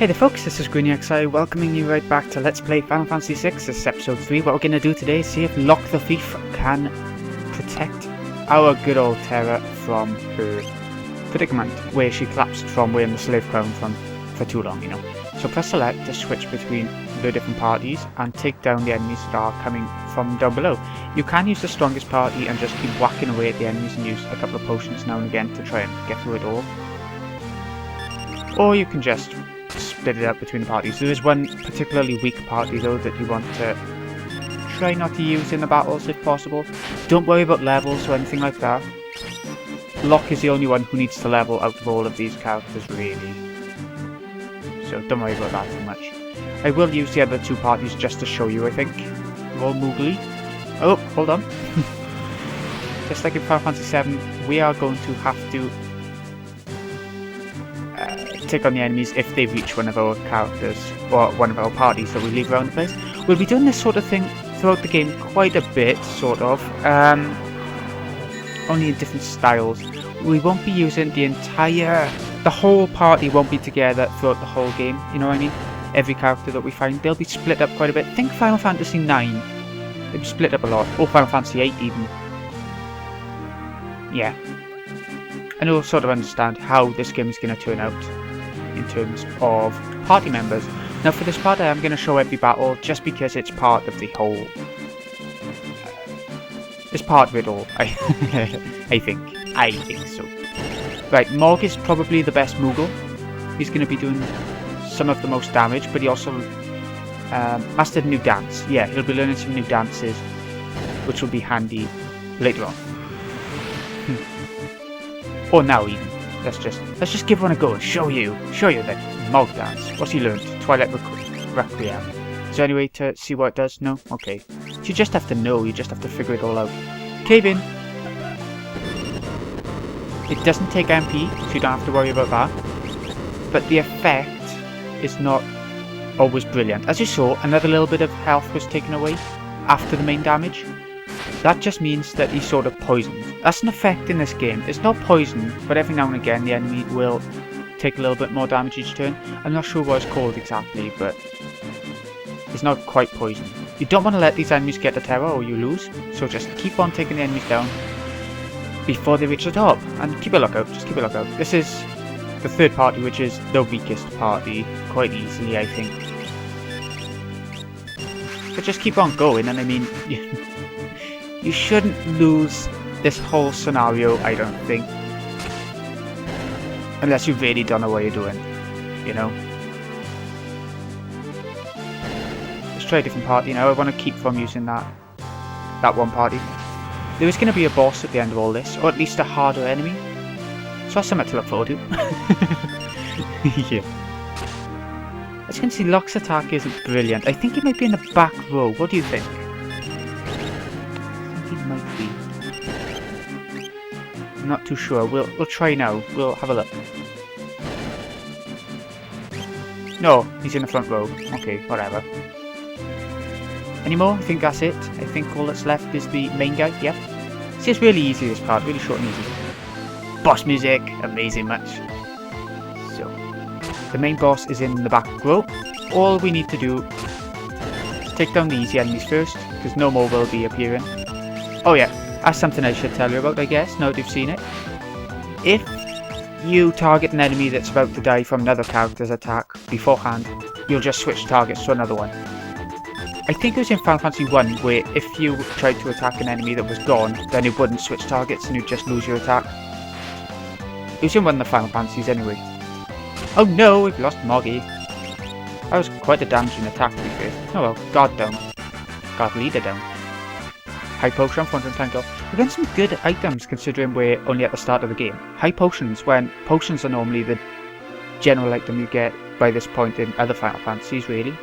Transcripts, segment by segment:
Hey there folks, this is GreenyXI welcoming you right back to Let's Play Final Fantasy VI. This is episode 3. What we're going to do today is see if Locke the Thief can protect our good old Terra from her predicament, where she collapsed from wearing the slave crown for too long, you know. So press select to switch between the different parties and take down the enemies that are coming from down below. You can use the strongest party and just keep whacking away at the enemies and use a couple of potions now and again to try and get through it all. Or you can just split it up between the parties. There is one particularly weak party though that you want to try not to use in the battles if possible. Don't worry about levels or anything like that. Locke is the only one who needs to level out of all of these characters really. So don't worry about that too much. I will use the other two parties just to show you, I think. They're all Moogly. Oh, hold on. Just like in Final Fantasy VII, we are going to have to take on the enemies if they reach one of our characters or one of our parties that we leave around the place. We'll be doing this sort of thing throughout the game quite a bit, sort of. Only in different styles. We won't be using the whole party won't be together throughout the whole game, you know what I mean? Every character that we find, they'll be split up quite a bit. Think Final Fantasy IX. They've split up a lot. Or Final Fantasy VIII even. Yeah. And you'll sort of understand how this game is going to turn out in terms of party members. Now for this part I am going to show every battle just because it's part of the whole... it's part of it all, I think so. Right, Morg is probably the best Moogle. He's going to be doing some of the most damage, but he also mastered a new dance. Yeah, he'll be learning some new dances, which will be handy later on. Or now even. Let's just give one a go and show you the Morg dance. What's he learned? Twilight Requiem. Is there any way to see what it does? No? Okay. So you just have to know, you just have to figure it all out. Cave in! It doesn't take MP, so you don't have to worry about that. But the effect is not always brilliant. As you saw, another little bit of health was taken away after the main damage. That just means that he's sort of poisoned. That's an effect in this game. It's not poison, but every now and again the enemy will take a little bit more damage each turn. I'm not sure what it's called exactly, but it's not quite poison. You don't want to let these enemies get to Terra or you lose, so just keep on taking the enemies down before they reach the top. And keep a lookout, just keep a lookout. This is the third party, which is the weakest party, quite easily I think. But just keep on going, and I mean... you shouldn't lose this whole scenario, I don't think. Unless you really don't know what you're doing, you know. Let's try a different party now. I want to keep from using that one party. There is going to be a boss at the end of all this, or at least a harder enemy. So that's something to look forward to. Yeah. As you can see, Locke's attack isn't brilliant. I think he might be in the back row. What do you think? Might be. I'm not too sure. We'll try now. We'll have a look. No, he's in the front row. Okay, whatever. Any more? I think that's it. I think all that's left is the main guy. Yep. See, it's really easy this part. Really short and easy. Boss music. Amazing much. So, the main boss is in the back row. All we need to do is take down the easy enemies first, because no more will be appearing. Oh yeah, that's something I should tell you about, I guess, now that you've seen it. If you target an enemy that's about to die from another character's attack beforehand, you'll just switch targets to another one. I think it was in Final Fantasy I, where if you tried to attack an enemy that was gone, then it wouldn't switch targets and you'd just lose your attack. It was in one of the Final Fantasies anyway. Oh no, we've lost Moggy. That was quite a damaging attack to be fair. Oh well, guard down. Guard leader down. High potion, 410 gold. We're getting some good items considering we're only at the start of the game. High potions, when potions are normally the general item you get by this point in other Final Fantasies, really.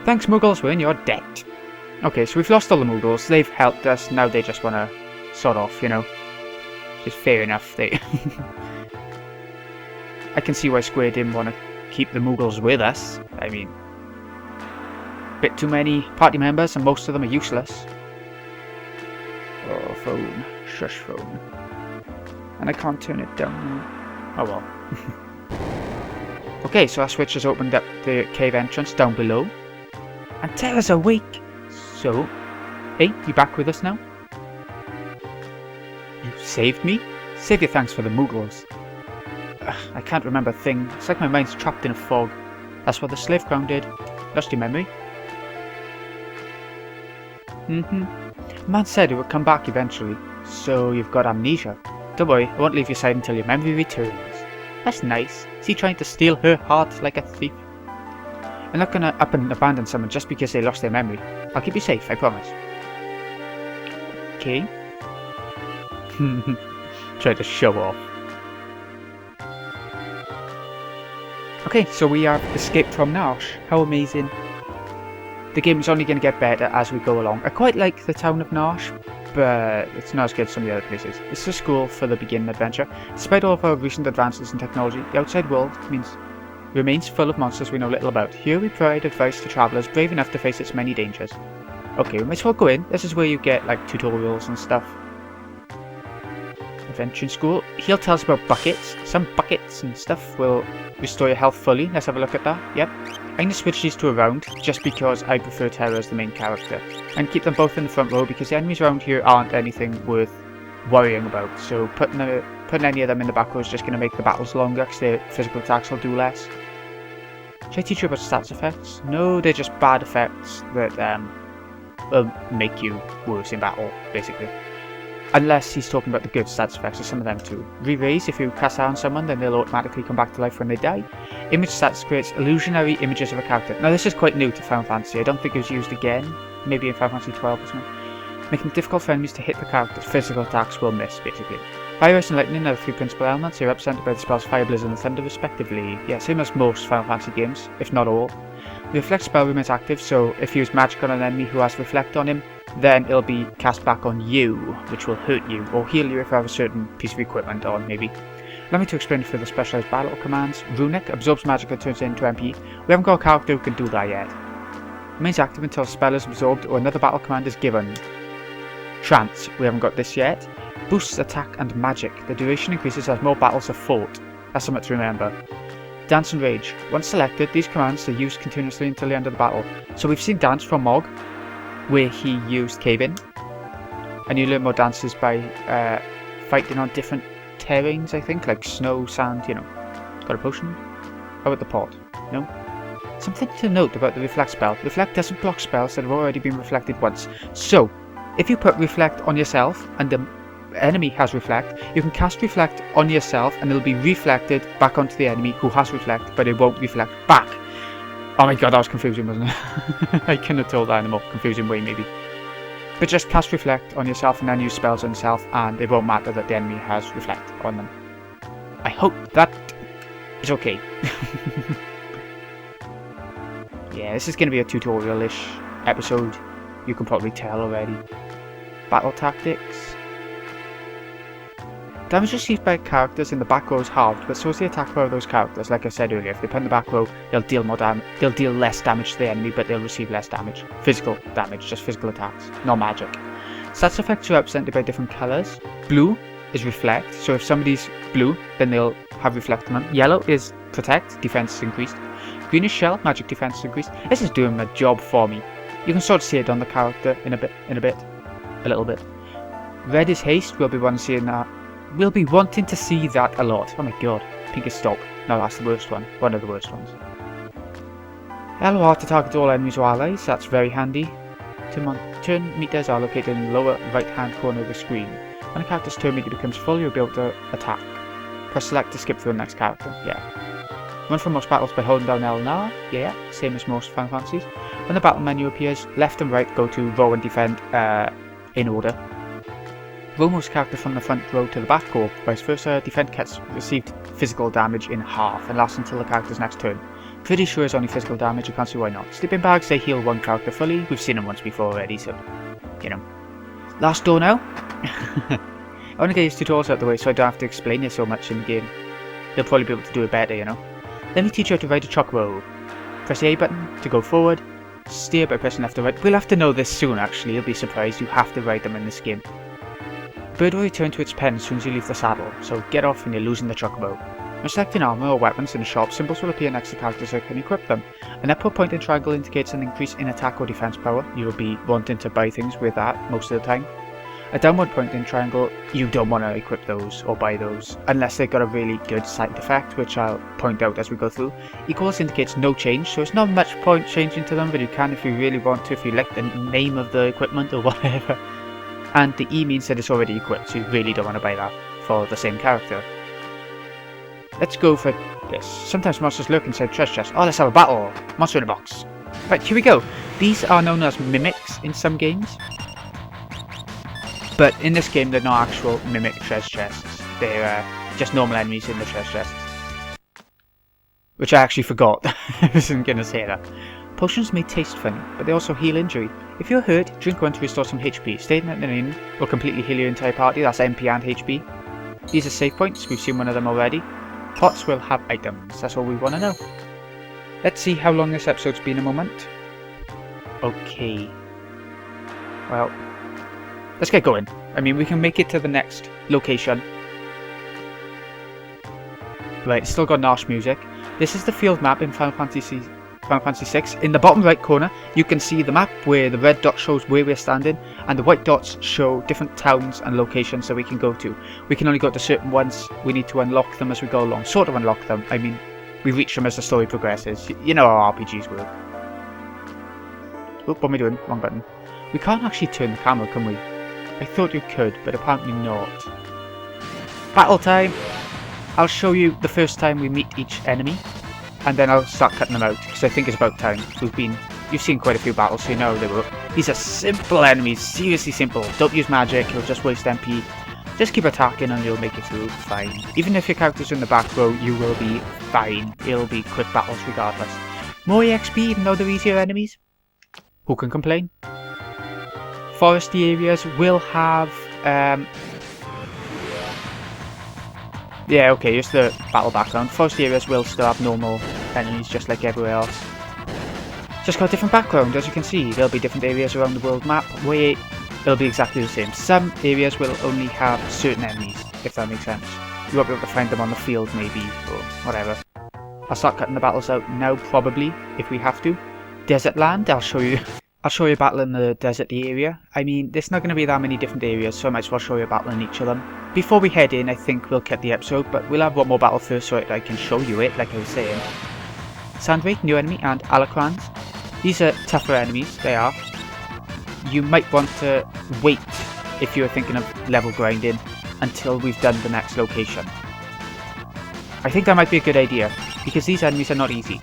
Thanks Moogles, we're in your debt. Okay, so we've lost all the Moogles. They've helped us, now they just want to sort off, you know. Which is fair enough. They I can see why Square didn't want to keep the Moogles with us. I mean, bit too many party members and most of them are useless. Oh, phone. Shush phone. And I can't turn it down now. Oh well. Okay, so our switch has opened up the cave entrance down below. And Terra's awake! So, hey, you back with us now? You saved me? Save your thanks for the Moogles. I can't remember a thing. It's like my mind's trapped in a fog. That's what the slave crown did. Lost your memory? Man said it would come back eventually. So you've got amnesia. Don't worry, I won't leave your side until your memory returns. That's nice. Is he trying to steal her heart like a thief? I'm not gonna up and abandon someone just because they lost their memory. I'll keep you safe, I promise. Okay. Try to show off. Okay, so we have escaped from Nash. How amazing. The game is only going to get better as we go along. I quite like the town of Nash, but it's not as good as some of the other places. It's a school for the beginning adventure. Despite all of our recent advances in technology, the outside world remains full of monsters we know little about. Here we provide advice to travellers brave enough to face its many dangers. Okay, we might as well go in. This is where you get like tutorials and stuff. Adventure school. He'll tell us about buckets. Some buckets and stuff will restore your health fully. Let's have a look at that. Yep. I'm going to switch these two around just because I prefer Terra as the main character. And keep them both in the front row because the enemies around here aren't anything worth worrying about. So putting any of them in the back row is just going to make the battles longer because their physical attacks will do less. Should I teach you about stats effects? No, they're just bad effects that will make you worse in battle, basically. Unless he's talking about the good stats effects of some of them too. Re-raise, if you cast that on someone, then they'll automatically come back to life when they die. Image stats creates illusionary images of a character. Now this is quite new to Final Fantasy. I don't think it was used again. Maybe in Final Fantasy 12 or something. Making it difficult for enemies to hit the character's physical attacks will miss, basically. Fire, Ice and Lightning are the three principal elements. They're represented by the spells Fire, Blizzard and Thunder respectively. Yeah, same as most Final Fantasy games, if not all. The Reflect spell remains active, so if you use magic on an enemy who has Reflect on him, then it'll be cast back on you, which will hurt you, or heal you if you have a certain piece of equipment on, maybe. Allow me to explain for the specialized battle commands. Runic absorbs magic and turns it into MP. We haven't got a character who can do that yet. Remains active until a spell is absorbed or another battle command is given. Trance, we haven't got this yet. Boosts attack and magic. The duration increases as more battles are fought. That's something to remember. Dance and Rage. Once selected, these commands are used continuously until the end of the battle. So we've seen Dance from Mog, where he used Cave-In. And you learn more dances by fighting on different terrains, I think, like snow, sand, you know. Got a potion? How about the pot? No? Something to note about the Reflect spell. Reflect doesn't block spells that have already been reflected once. So, if you put Reflect on yourself and the enemy has Reflect, you can cast Reflect on yourself and it'll be reflected back onto the enemy who has Reflect, but it won't reflect back. Oh my god, that was confusing, wasn't it? I couldn't have told that in a more confusing way, maybe. But just cast Reflect on yourself and then use spells on yourself, and it won't matter that the enemy has Reflect on them. I hope that is okay. Yeah, this is going to be a tutorial-ish episode. You can probably tell already. Battle tactics. Damage received by characters in the back row is halved, but so is the attack power of those characters. Like I said earlier, if they put in the back row, they'll deal less damage to the enemy, but they'll receive less damage. Physical damage, just physical attacks, not magic. Stats effects are represented by different colours. Blue is Reflect, so if somebody's blue, then they'll have Reflect on them. Yellow is Protect, defense is increased. Green is Shell, magic defense is increased. This is doing my job for me. You can sort of see it on the character in a little bit. Red is Haste, we'll be wanting to see that a lot. Oh my god. Pink is Stop. No, that's the worst one. One of the worst ones. Yellow Heart to target all enemies or allies. That's very handy. Turn meters are located in the lower right hand corner of the screen. When a character's turn meter becomes full, you'll be able to attack. Press select to skip through the next character. Yeah. Run from most battles by holding down L and R. Yeah, same as most Final Fantasies. When the battle menu appears, left and right go to row and defend in order. Row moves character from the front row to the back row, vice versa. Defend gets received physical damage in half and lasts until the character's next turn. Pretty sure it's only physical damage, you can't see why not. Sleeping bags, they heal one character fully. We've seen them once before already, so, you know. Last door now. I want to get these tutorials out of the way so I don't have to explain it so much in the game. You'll probably be able to do it better, you know. Let me teach you how to ride a chocobo. Press the A button to go forward. Steer by pressing left or right. We'll have to know this soon, actually. You'll be surprised. You have to ride them in this game. Bird will return to its pen as soon as you leave the saddle, so get off and you're losing the chocobo. When selecting armor or weapons in the shop, symbols will appear next to characters that can equip them. An upward pointing triangle indicates an increase in attack or defense power. You'll be wanting to buy things with that most of the time. A downward pointing triangle, you don't want to equip those or buy those, unless they've got a really good side effect, which I'll point out as we go through. Equals indicates no change, so it's not much point changing to them, but you can if you really want to, if you like the name of the equipment or whatever. And the E means that it's already equipped, so you really don't want to buy that for the same character. Let's go for this. Sometimes monsters lurk inside treasure chests. Oh, let's have a battle! Monster in a box. Right, here we go. These are known as mimics in some games. But in this game, they're not actual mimic treasure chests. They're just normal enemies in the treasure chests. Which I actually forgot. I wasn't going to say that. Potions may taste funny, but they also heal injury. If you're hurt, drink one to restore some HP. Staying at an inn will completely heal your entire party. That's MP and HP. These are save points. We've seen one of them already. Pots will have items. That's all we want to know. Let's see how long this episode's been a moment. Okay. Well, let's get going. I mean, we can make it to the next location. Right, still got Nash music. This is the field map in Final Fantasy VI. In the bottom right corner, you can see the map where the red dot shows where we're standing, and the white dots show different towns and locations that we can go to. We can only go to certain ones. We need to unlock them as we go along. Sort of unlock them. I mean, we reach them as the story progresses. You know how RPGs work. Oh, what am I doing? Wrong button. We can't actually turn the camera, can we? I thought you could, but apparently not. Battle time! I'll show you the first time we meet each enemy, and then I'll start cutting them out, because I think it's about time. You've seen quite a few battles, so you know they work. These are simple enemies, seriously simple. Don't use magic, you'll just waste MP. Just keep attacking and you'll make it through fine. Even if your character's in the back row, you will be fine. It'll be quick battles regardless. More EXP even though they're easier enemies? Who can complain? Foresty areas will have... yeah, okay, just the battle background. Foresty areas will still have normal enemies just like everywhere else. Just got a different background, as you can see. There'll be different areas around the world map where it'll be exactly the same. Some areas will only have certain enemies, if that makes sense. You won't be able to find them on the field maybe, or whatever. I'll start cutting the battles out now probably, if we have to. Desert land, I'll show you a battle in the desert area. I mean, there's not going to be that many different areas, so I might as well show you a battle in each of them. Before we head in, I think we'll cut the episode, but we'll have one more battle first so that I can show you it, like I was saying. Sandwake, new enemy, and Alacrans. These are tougher enemies, they are. You might want to wait if you're thinking of level grinding until we've done the next location. I think that might be a good idea, because these enemies are not easy.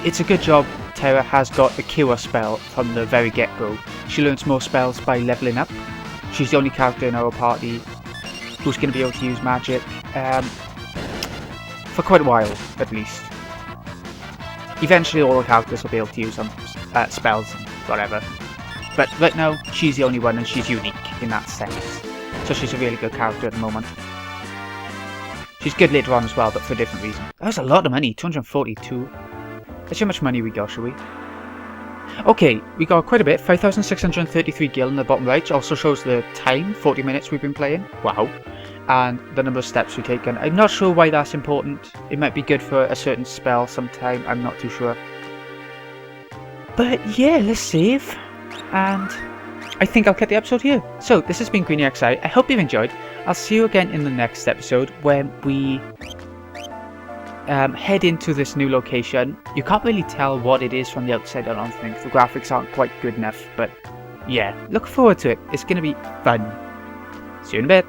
It's a good job Terra has got a cure spell from the very get-go. She learns more spells by leveling up. She's the only character in our party who's going to be able to use magic for quite a while, at least. Eventually all the characters will be able to use some spells and whatever. But right now, she's the only one and she's unique in that sense. So she's a really good character at the moment. She's good later on as well, but for a different reason. That was a lot of money, 242. Let's see how much money we got, shall we? Okay, we got quite a bit, 5,633 gil in the bottom right. Also shows the time, 40 minutes we've been playing. Wow. And the number of steps we've taken. I'm not sure why that's important. It might be good for a certain spell sometime, I'm not too sure. But yeah, let's save. And I think I'll cut the episode here. So, this has been GreenyXI. I hope you've enjoyed. I'll see you again in the next episode when we head into this new location. You can't really tell what it is from the outside, I don't think. The graphics aren't quite good enough, but yeah, look forward to it. It's going to be fun. See you in a bit.